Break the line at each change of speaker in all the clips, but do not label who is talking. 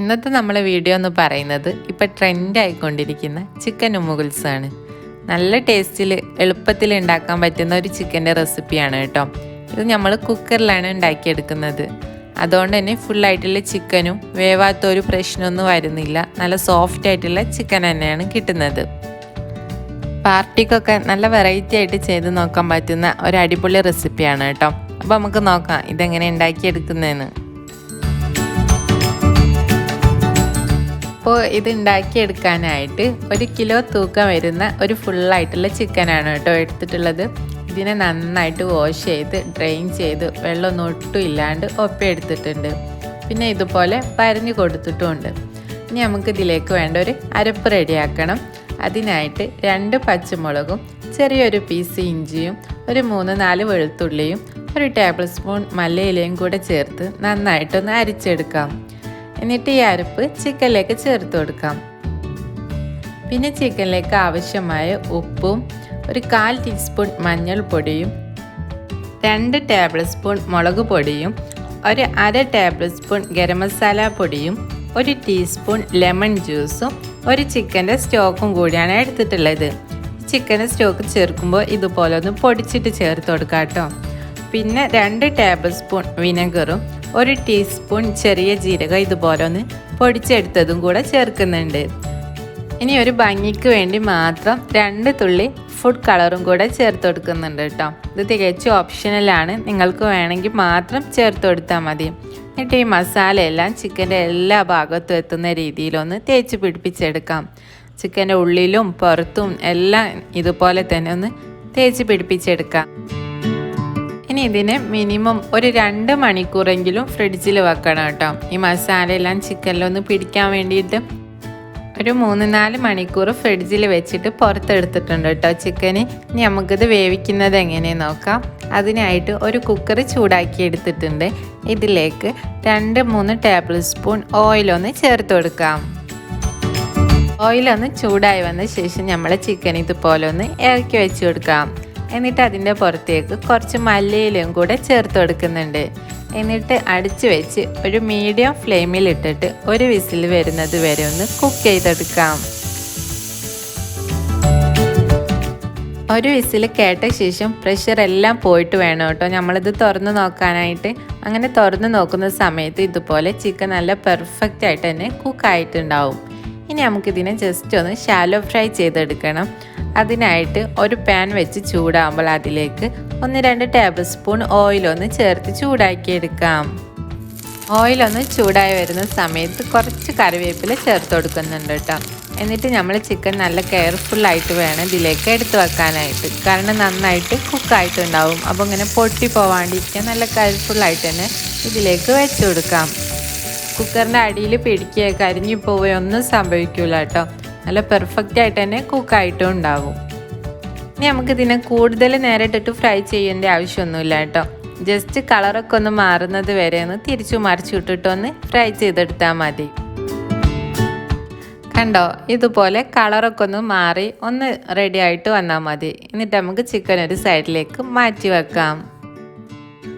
ഇന്നത്തെ നമ്മളെ വീഡിയോ എന്ന് പറയുന്നത് ഇപ്പോൾ ട്രെൻഡ് ആയിക്കൊണ്ടിരിക്കുന്ന ചിക്കൻ ഉമ്മുകുൽസ് ആണ്. നല്ല ടേസ്റ്റിൽ എളുപ്പത്തിൽ ഉണ്ടാക്കാൻ പറ്റുന്ന ഒരു ചിക്കൻ്റെ റെസിപ്പിയാണ് കേട്ടോ. ഇത് നമ്മൾ കുക്കറിലാണ് ഉണ്ടാക്കിയെടുക്കുന്നത്. അതുകൊണ്ട് തന്നെ ഫുള്ളായിട്ടുള്ള ചിക്കനും വേവാത്ത ഒരു പ്രശ്നമൊന്നും വരുന്നില്ല. നല്ല സോഫ്റ്റ് ആയിട്ടുള്ള ചിക്കൻ തന്നെയാണ് കിട്ടുന്നത്. പാർട്ടിക്കൊക്കെ നല്ല വെറൈറ്റി ആയിട്ട് ചെയ്ത് നോക്കാൻ പറ്റുന്ന ഒരു അടിപൊളി റെസിപ്പിയാണ് കേട്ടോ. അപ്പോൾ നമുക്ക് നോക്കാം ഇതെങ്ങനെ ഉണ്ടാക്കിയെടുക്കുന്നതെന്ന്. അപ്പോൾ ഇത് ഉണ്ടാക്കിയെടുക്കാനായിട്ട് 1 കിലോ തൂക്കം വരുന്ന ഒരു ഫുള്ളായിട്ടുള്ള ചിക്കനാണ് കേട്ടോ എടുത്തിട്ടുള്ളത്. ഇതിനെ നന്നായിട്ട് വാഷ് ചെയ്ത് ഡ്രെയിൻ ചെയ്ത് വെള്ളമൊന്നും ഒട്ടും ഇല്ലാണ്ട് ഒപ്പിയെടുത്തിട്ടുണ്ട്. പിന്നെ ഇതുപോലെ പരഞ്ഞു കൊടുത്തിട്ടുമുണ്ട്. ഇനി നമുക്ക് ഇതിലേക്ക് വേണ്ട ഒരു അരപ്പ് റെഡിയാക്കണം. അതിനായിട്ട് 2 പച്ചമുളകും ചെറിയൊരു പീസ് ഇഞ്ചിയും ഒരു 3-4 വെളുത്തുള്ളിയും 1 ടേബിൾ സ്പൂൺ മല്ലിയിലയും കൂടെ ചേർത്ത് നന്നായിട്ടൊന്ന് അരിച്ചെടുക്കാം. എന്നിട്ട് ഈ അരപ്പ് ചിക്കനിലേക്ക് ചേർത്ത് കൊടുക്കാം. പിന്നെ ചിക്കനിലേക്ക് ആവശ്യമായ ഉപ്പും 1/4 ടീസ്പൂൺ മഞ്ഞൾപ്പൊടിയും 2 ടേബിൾ സ്പൂൺ മുളക് പൊടിയും 1/2 ടേബിൾ സ്പൂൺ ഗരം മസാല പൊടിയും 1 ടീസ്പൂൺ ലെമൺ ജ്യൂസും 1 ചിക്കൻ്റെ സ്റ്റോക്കും കൂടിയാണ് എടുത്തിട്ടുള്ളത്. ചിക്കൻ്റെ സ്റ്റോക്ക് ചേർക്കുമ്പോൾ ഇതുപോലെ ഒന്ന് പൊടിച്ചിട്ട് ചേർത്ത് കൊടുക്കാം കേട്ടോ. പിന്നെ 2 ടേബിൾ സ്പൂൺ വിനെഗറും 1 ടീസ്പൂൺ ചെറിയ ജീരകം ഇതുപോലെ ഒന്ന് പൊടിച്ചെടുത്തതും കൂടെ ചേർക്കുന്നുണ്ട്. ഇനി ഒരു ഭംഗിക്ക് വേണ്ടി മാത്രം 2 തുള്ളി ഫുഡ് കളറും കൂടെ ചേർത്ത് കൊടുക്കുന്നുണ്ട് കേട്ടോ. ഇത് തികച്ചും ഓപ്ഷണലാണ്, നിങ്ങൾക്ക് വേണമെങ്കിൽ മാത്രം ചേർത്ത് കൊടുത്താൽ മതി. എന്നിട്ട് ഈ മസാലയെല്ലാം ചിക്കൻ്റെ എല്ലാ ഭാഗത്തും എത്തുന്ന രീതിയിലൊന്ന് തേച്ച് പിടിപ്പിച്ചെടുക്കാം. ചിക്കൻ്റെ ഉള്ളിലും പുറത്തും എല്ലാം ഇതുപോലെ തന്നെ ഒന്ന് തേച്ച് പിടിപ്പിച്ചെടുക്കാം. ഇനി ഇതിന് മിനിമം ഒരു 2 മണിക്കൂറെങ്കിലും ഫ്രിഡ്ജിൽ വെക്കണം കേട്ടോ. ഈ മസാലയെല്ലാം ചിക്കനിലൊന്ന് പിടിക്കാൻ വേണ്ടിയിട്ട് ഒരു 3-4 മണിക്കൂർ ഫ്രിഡ്ജിൽ വെച്ചിട്ട് പുറത്തെടുത്തിട്ടുണ്ട് കേട്ടോ ചിക്കന്. ഇനി നമുക്കിത് വേവിക്കുന്നത് എങ്ങനെയെന്ന് നോക്കാം. അതിനായിട്ട് ഒരു കുക്കർ ചൂടാക്കി എടുത്തിട്ടുണ്ട്. ഇതിലേക്ക് 2-3 ടേബിൾ സ്പൂൺ ഓയിലൊന്ന് ചേർത്ത് കൊടുക്കാം. ഓയിലൊന്ന് ചൂടായി വന്ന ശേഷം നമ്മൾ ചിക്കൻ ഇതുപോലെ ഒന്ന് ഇറക്കി വെച്ച് കൊടുക്കാം. എന്നിട്ട് അതിൻ്റെ പുറത്തേക്ക് കുറച്ച് മല്ലിയിലയും കൂടെ ചേർത്ത് കൊടുക്കുന്നുണ്ട്. എന്നിട്ട് അടിച്ചു വെച്ച് ഒരു മീഡിയം ഫ്ലെയിമിൽ ഇട്ടിട്ട് 1 വിസിൽ വരുന്നത് വരെ ഒന്ന് കുക്ക് ചെയ്തെടുക്കാം. 1 വിസിൽ കേട്ട ശേഷം പ്രഷർ എല്ലാം പോയിട്ട് വേണം കേട്ടോ നമ്മളിത് തുറന്ന് നോക്കാനായിട്ട്. അങ്ങനെ തുറന്ന് നോക്കുന്ന സമയത്ത് ഇതുപോലെ ചിക്കൻ നല്ല പെർഫെക്റ്റ് ആയിട്ട് തന്നെ കുക്കായിട്ടുണ്ടാവും. ഇനി നമുക്കിതിനെ ജസ്റ്റ് ഒന്ന് ഷാലോ ഫ്രൈ ചെയ്തെടുക്കണം. അതിനായിട്ട് ഒരു പാൻ വെച്ച് ചൂടാകുമ്പോൾ അതിലേക്ക് 1-2 ടേബിൾ സ്പൂൺ ഓയിലൊന്ന് ചേർത്ത് ചൂടാക്കിയെടുക്കാം. ഓയിലൊന്ന് ചൂടായി വരുന്ന സമയത്ത് കുറച്ച് കറിവേപ്പില ചേർത്ത് കൊടുക്കുന്നുണ്ട് കേട്ടോ. എന്നിട്ട് നമ്മൾ ചിക്കൻ നല്ല കെയർഫുള്ളായിട്ട് വേണം ഇതിലേക്ക് എടുത്ത് വെക്കാനായിട്ട്. കാരണം നന്നായിട്ട് കുക്കായിട്ടുണ്ടാവും. അപ്പോൾ ഇങ്ങനെ പൊട്ടി പോവാണ്ടിരിക്കാൻ നല്ല കെയർഫുള്ളായിട്ട് തന്നെ ഇതിലേക്ക് വെച്ച് കൊടുക്കാം. കുക്കറിൻ്റെ അടിയിൽ പിടിക്കുക കരിഞ്ഞു പോവുകയൊന്നും സംഭവിക്കില്ല കേട്ടോ. നല്ല പെർഫെക്റ്റ് ആയിട്ട് തന്നെ കുക്കായിട്ടും ഉണ്ടാവും. ഇനി നമുക്കിതിനെ കൂടുതൽ നേരിട്ടിട്ട് ഫ്രൈ ചെയ്യേണ്ട ആവശ്യമൊന്നുമില്ല കേട്ടോ. ജസ്റ്റ് കളറൊക്കെ ഒന്ന് മാറുന്നത് വരെ ഒന്ന് തിരിച്ചു മറിച്ചു ഇട്ടിട്ടൊന്ന് ഫ്രൈ ചെയ്തെടുത്താൽ മതി. കണ്ടോ, ഇതുപോലെ കളറൊക്കെ ഒന്ന് മാറി ഒന്ന് റെഡി ആയിട്ട് വന്നാൽ മതി. എന്നിട്ട് നമുക്ക് ചിക്കൻ ഒരു സൈഡിലേക്ക് മാറ്റി വെക്കാം.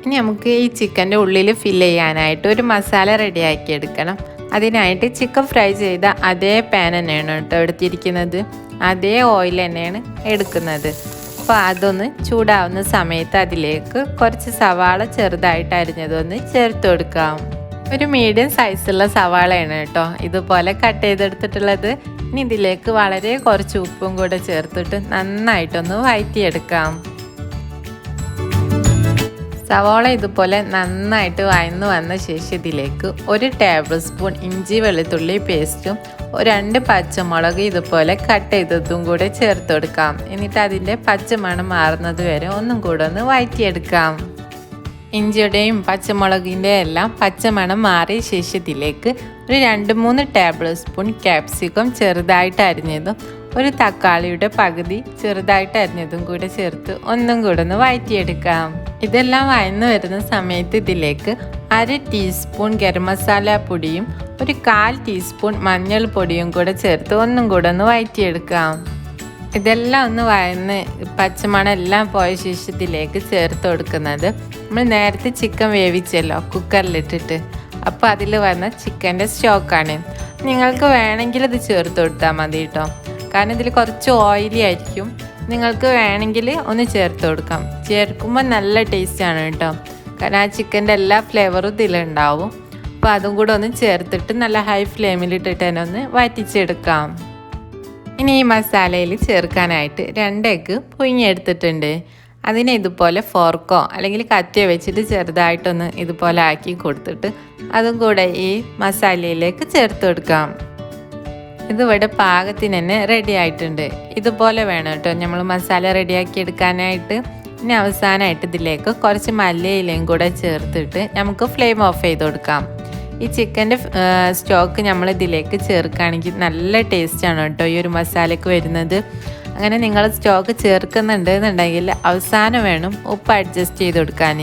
ഇനി നമുക്ക് ഈ ചിക്കൻ്റെ ഉള്ളിൽ ഫില്ല് ചെയ്യാനായിട്ട് ഒരു മസാല റെഡിയാക്കി എടുക്കണം. അതിനായിട്ട് ചിക്കൻ ഫ്രൈ ചെയ്ത അതേ പാൻ തന്നെയാണ് കേട്ടോ എടുത്തിരിക്കുന്നത്. അതേ ഓയിൽ തന്നെയാണ് എടുക്കുന്നത്. അപ്പോൾ അതൊന്ന് ചൂടാവുന്ന സമയത്ത് അതിലേക്ക് കുറച്ച് സവാള ചെറുതായിട്ട് അരിഞ്ഞതൊന്ന് ചേർത്ത് കൊടുക്കാം. ഒരു മീഡിയം സൈസുള്ള സവാളയാണ് കേട്ടോ ഇതുപോലെ കട്ട് ചെയ്തെടുത്തിട്ടുള്ളത്. ഇനി ഇതിലേക്ക് വളരെ കുറച്ച് ഉപ്പും കൂടെ ചേർത്തിട്ട് നന്നായിട്ടൊന്ന് വഴറ്റിയെടുക്കാം. സവാള ഇതുപോലെ നന്നായിട്ട് വഴന്നു വന്ന ശേഷം ഇതിലേക്ക് 1 ടേബിൾ സ്പൂൺ ഇഞ്ചി വെളുത്തുള്ളി പേസ്റ്റും 2 പച്ചമുളക് ഇതുപോലെ കട്ട് ചെയ്തതും കൂടെ ചേർത്ത് കൊടുക്കാം. എന്നിട്ട് അതിൻ്റെ പച്ചമണം മാറുന്നത് വരെ ഒന്നും കൂടെ ഒന്ന് വഴറ്റിയെടുക്കാം. ഇഞ്ചിയുടെയും പച്ചമുളകിൻ്റെ എല്ലാം പച്ചമണം മാറിയ ശേഷം ഇതിലേക്ക് ഒരു 2-3 ടേബിൾ സ്പൂൺ ക്യാപ്സിക്കം ചെറുതായിട്ട് അരിഞ്ഞതും 1 തക്കാളിയുടെ പകുതി ചെറുതായിട്ട് അരിഞ്ഞതും കൂടെ ചേർത്ത് ഒന്നും കൂടെ ഒന്ന് വഴറ്റിയെടുക്കാം. ഇതെല്ലാം വഴന്നു വരുന്ന സമയത്ത് ഇതിലേക്ക് 1/2 ടീസ്പൂൺ ഗരം മസാല പൊടിയും 1/4 ടീസ്പൂൺ മഞ്ഞൾപ്പൊടിയും കൂടെ ചേർത്ത് ഒന്നും കൂടെ ഒന്ന് വഴറ്റിയെടുക്കാം. ഇതെല്ലാം ഒന്ന് വഴന്ന് പച്ചമണം എല്ലാം പോയ ശേഷം ഇതിലേക്ക് ചേർത്ത് കൊടുക്കുന്നത് നമ്മൾ നേരത്തെ ചിക്കൻ വേവിച്ചല്ലോ കുക്കറിലിട്ടിട്ട്, അപ്പോൾ അതിൽ വന്ന ചിക്കൻ്റെ സ്റ്റോക്കാണ്. നിങ്ങൾക്ക് വേണമെങ്കിൽ ഇത് ചേർത്ത് കൊടുത്താൽ മതി കേട്ടോ, കാരണം ഇതിൽ കുറച്ച് ഓയിലി ആയിരിക്കും. നിങ്ങൾക്ക് വേണമെങ്കിൽ ഒന്ന് ചേർത്ത് കൊടുക്കാം. ചേർക്കുമ്പോൾ നല്ല ടേസ്റ്റാണ് കേട്ടോ, കാരണം ആ ചിക്കൻ്റെ എല്ലാ ഫ്ലേവറും ഇതിലുണ്ടാവും. അപ്പോൾ അതും കൂടെ ഒന്ന് ചേർത്തിട്ട് നല്ല ഹൈ ഫ്ലെയിമിലിട്ടിട്ട് തന്നെ ഒന്ന് വറ്റിച്ചെടുക്കാം. ഇനി ഈ മസാലയിൽ ചേർക്കാനായിട്ട് 2 എഗ്ഗ് പുഴുങ്ങിയെടുത്തിട്ടുണ്ട്. അതിനെ ഇതുപോലെ ഫോർക്കോ അല്ലെങ്കിൽ കത്തിയോ വെച്ചിട്ട് ചെറുതായിട്ടൊന്ന് ഇതുപോലെ ആക്കി കൊടുത്തിട്ട് അതും കൂടെ ഈ മസാലയിലേക്ക് ചേർത്ത് കൊടുക്കാം. ഇതിവിടെ പാകത്തിന് തന്നെ റെഡി ആയിട്ടുണ്ട്. ഇതുപോലെ വേണം കേട്ടോ നമ്മൾ മസാല റെഡിയാക്കി എടുക്കാനായിട്ട്. ഇനി അവസാനമായിട്ട് ഇതിലേക്ക് കുറച്ച് മല്ലിയിലയും കൂടെ ചേർത്തിട്ട് നമുക്ക് ഫ്ലെയിം ഓഫ് ചെയ്ത് കൊടുക്കാം. ഈ ചിക്കൻ്റെ സ്റ്റോക്ക് നമ്മൾ ഇതിലേക്ക് ചേർക്കുകയാണെങ്കിൽ നല്ല ടേസ്റ്റാണ് കേട്ടോ ഈ ഒരു മസാലയ്ക്ക് വരുന്നത്. അങ്ങനെ നിങ്ങൾ സ്റ്റോക്ക് ചേർക്കുന്നുണ്ട് എന്നുണ്ടെങ്കിൽ അവസാനം വേണം ഉപ്പ് അഡ്ജസ്റ്റ് ചെയ്ത് കൊടുക്കാൻ.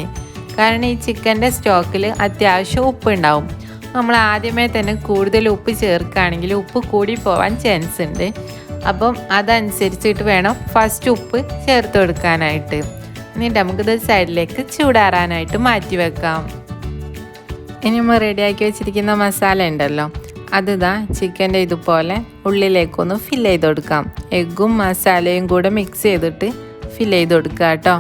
കാരണം ഈ ചിക്കൻ്റെ സ്റ്റോക്കിൽ അത്യാവശ്യം ഉപ്പ് ഉണ്ടാവും. നമ്മൾ ആദ്യമേ തന്നെ കൂടുതൽ ഉപ്പ് ചേർക്കുകയാണെങ്കിൽ ഉപ്പ് കൂടി പോവാൻ ചാൻസ് ഉണ്ട്. അപ്പം അതനുസരിച്ചിട്ട് വേണം ഫസ്റ്റ് ഉപ്പ് ചേർത്ത് കൊടുക്കാനായിട്ട്. എന്നിട്ട് നമുക്കിത് സൈഡിലേക്ക് ചൂടാറാനായിട്ട് മാറ്റി വെക്കാം. ഇനി നമ്മൾ റെഡിയാക്കി വെച്ചിരിക്കുന്ന മസാല ഉണ്ടല്ലോ, അതിതാ ചിക്കൻ്റെ ഇതുപോലെ ഉള്ളിലേക്കൊന്ന് ഫില്ല് ചെയ്ത് കൊടുക്കാം. എഗ്ഗും മസാലയും കൂടെ മിക്സ് ചെയ്തിട്ട് ഫില്ല് ചെയ്ത് കൊടുക്കുക കേട്ടോ.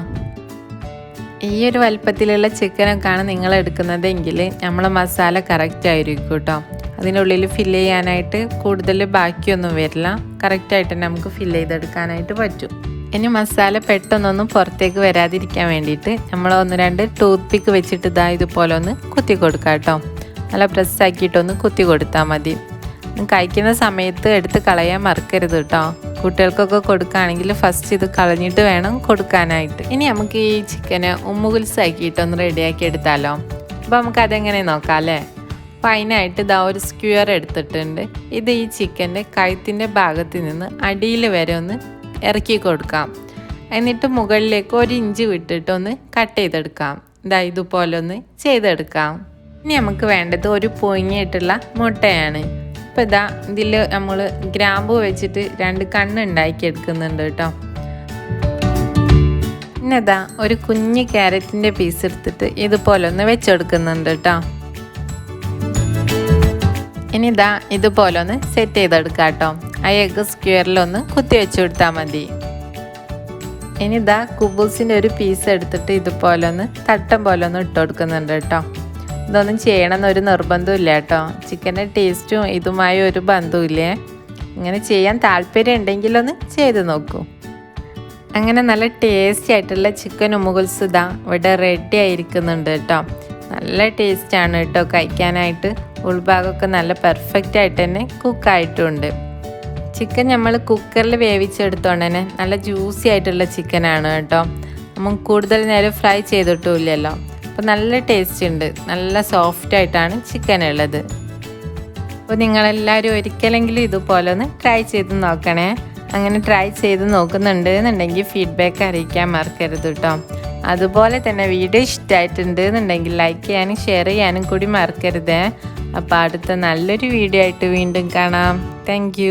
ഈ ഒരു വലുപ്പത്തിലുള്ള ചിക്കനൊക്കെയാണ് നിങ്ങൾ എടുക്കുന്നതെങ്കിൽ നമ്മളെ മസാല കറക്റ്റ് ആയിരിക്കും കേട്ടോ. അതിനുള്ളിൽ ഫില്ല് ചെയ്യാനായിട്ട് കൂടുതൽ ബാക്കിയൊന്നും വരില്ല. കറക്റ്റായിട്ട് തന്നെ നമുക്ക് ഫില്ല് ചെയ്തെടുക്കാനായിട്ട് പറ്റും. ഇനി മസാല പെട്ടെന്നൊന്നും പുറത്തേക്ക് വരാതിരിക്കാൻ വേണ്ടിയിട്ട് നമ്മൾ 1-2 ടൂത്ത് പിക്ക് വെച്ചിട്ട് ഇതാ ഇതുപോലെ ഒന്ന് കുത്തി കൊടുക്കാം കേട്ടോ. നല്ല പ്രസ്സാക്കിയിട്ടൊന്ന് കുത്തി കൊടുത്താൽ മതി. കഴിക്കുന്ന സമയത്ത് എടുത്ത് കളയാൻ മറക്കരുത് കേട്ടോ. കുട്ടികൾക്കൊക്കെ കൊടുക്കുകയാണെങ്കിൽ ഫസ്റ്റ് ഇത് കളഞ്ഞിട്ട് വേണം കൊടുക്കാനായിട്ട്. ഇനി നമുക്ക് ഈ ചിക്കന് ഉമ്മുകുൽസ് ആക്കിയിട്ടൊന്ന് റെഡിയാക്കി എടുത്താലോ. അപ്പോൾ നമുക്ക് അതെങ്ങനെ നോക്കാം അല്ലേ. അപ്പോൾ അതിനായിട്ട് ഇതാ ഒരു സ്ക്വയർ എടുത്തിട്ടുണ്ട്. ഇത് ഈ ചിക്കൻ്റെ കഴുത്തിൻ്റെ ഭാഗത്ത് നിന്ന് അടിയിൽ വരെ ഒന്ന് ഇറക്കി കൊടുക്കാം. എന്നിട്ട് മുകളിലേക്ക് 1 ഇഞ്ച് വിട്ടിട്ട് ഒന്ന് കട്ട് ചെയ്തെടുക്കാം. ഇതാ ഇതുപോലെ ഒന്ന് ചെയ്തെടുക്കാം. ഇനി നമുക്ക് വേണ്ടത് ഒരു പുഴുങ്ങിയിട്ടുള്ള മുട്ടയാണ്. അപ്പോൾ ഇതാ ഇതിൽ നമ്മൾ ഗ്രാമ്പു വെച്ചിട്ട് 2 കണ്ണ് ഉണ്ടാക്കിയെടുക്കുന്നുണ്ട് കേട്ടോ. പിന്നെ ഇതാ ഒരു കുഞ്ഞ് ക്യാരറ്റിൻ്റെ പീസ് എടുത്തിട്ട് ഇതുപോലെ ഒന്ന് വെച്ചെടുക്കുന്നുണ്ട് കേട്ടോ. ഇനി ഇതാ ഇതുപോലെ ഒന്ന് സെറ്റ് ചെയ്തെടുക്കാം കേട്ടോ. ആ എഗ്ഗ് സ്ക്വയറിലൊന്ന് കുത്തി വെച്ച് കൊടുത്താൽ മതി. ഇനി ഇതാ കുബൂസിൻ്റെ ഒരു പീസ് എടുത്തിട്ട് ഇതുപോലെ ഒന്ന് തട്ടം പോലെ ഒന്ന് ഇട്ട് കൊടുക്കുന്നുണ്ട് കേട്ടോ. ഇതൊന്നും ചെയ്യണമെന്നൊരു നിർബന്ധമില്ല കേട്ടോ. ചിക്കൻ്റെ ടേസ്റ്റും ഇതുമായി ഒരു ബന്ധവുമില്ലേ. ഇങ്ങനെ ചെയ്യാൻ താല്പര്യം ഉണ്ടെങ്കിലൊന്ന് ചെയ്ത് നോക്കൂ. അങ്ങനെ നല്ല ടേസ്റ്റി ആയിട്ടുള്ള ചിക്കൻ ഉമ്മുകുൽസ് ഇതാ ഇവിടെ റെഡി ആയിരിക്കുന്നുണ്ട് കേട്ടോ. നല്ല ടേസ്റ്റാണ് കേട്ടോ കഴിക്കാനായിട്ട്. ഉൾഭാഗമൊക്കെ നല്ല പെർഫെക്റ്റ് ആയിട്ട് തന്നെ കുക്കായിട്ടുണ്ട്. ചിക്കൻ നമ്മൾ കുക്കറിൽ വേവിച്ചെടുത്തോണ്ട് തന്നെ നല്ല ജ്യൂസി ആയിട്ടുള്ള ചിക്കനാണ് കേട്ടോ. നമുക്ക് കൂടുതൽ നേരം ഫ്രൈ ചെയ്തിട്ടുമില്ലല്ലോ. അപ്പോൾ നല്ല ടേസ്റ്റ് ഉണ്ട്. നല്ല സോഫ്റ്റായിട്ടാണ് ചിക്കൻ ഉള്ളത്. അപ്പോൾ നിങ്ങളെല്ലാവരും ഒരിക്കലെങ്കിലും ഇതുപോലെ ഒന്ന് ട്രൈ ചെയ്ത് നോക്കണേ. അങ്ങനെ ട്രൈ ചെയ്ത് നോക്കുന്നുണ്ട് എന്നുണ്ടെങ്കിൽ ഫീഡ്ബാക്ക് അറിയിക്കാൻ മറക്കരുത് കേട്ടോ. അതുപോലെ തന്നെ വീഡിയോ ഇഷ്ടമായിട്ടുണ്ട് എന്നുണ്ടെങ്കിൽ ലൈക്ക് ചെയ്യാനും ഷെയർ ചെയ്യാനും കൂടി മറക്കരുതേ. അപ്പോൾ അടുത്ത നല്ലൊരു വീഡിയോ ആയിട്ട് വീണ്ടും കാണാം. താങ്ക്